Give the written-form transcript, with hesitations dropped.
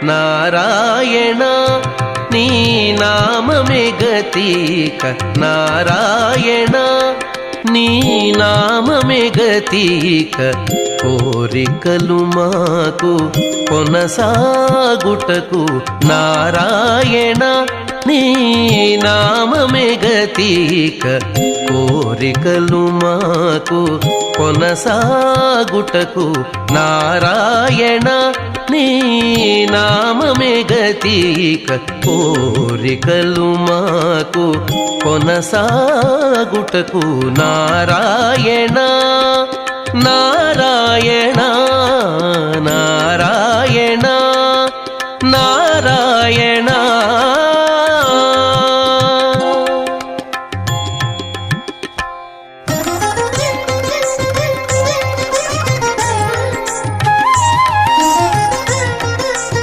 నారాయణ నీ నామమే గతిక నారాయణ నీ నామమే గతిక కోరికలు మాకు కొనసాగుటకు నారాయణ నీ నామమే గతిక కోరికలు మాకు కొనసాగుటకు నారాయణ నీ నామమే గతిక కోరికలు మాకు కొనసాగుటకు నారాయణ నారాయణ నారాయణ నారాయణ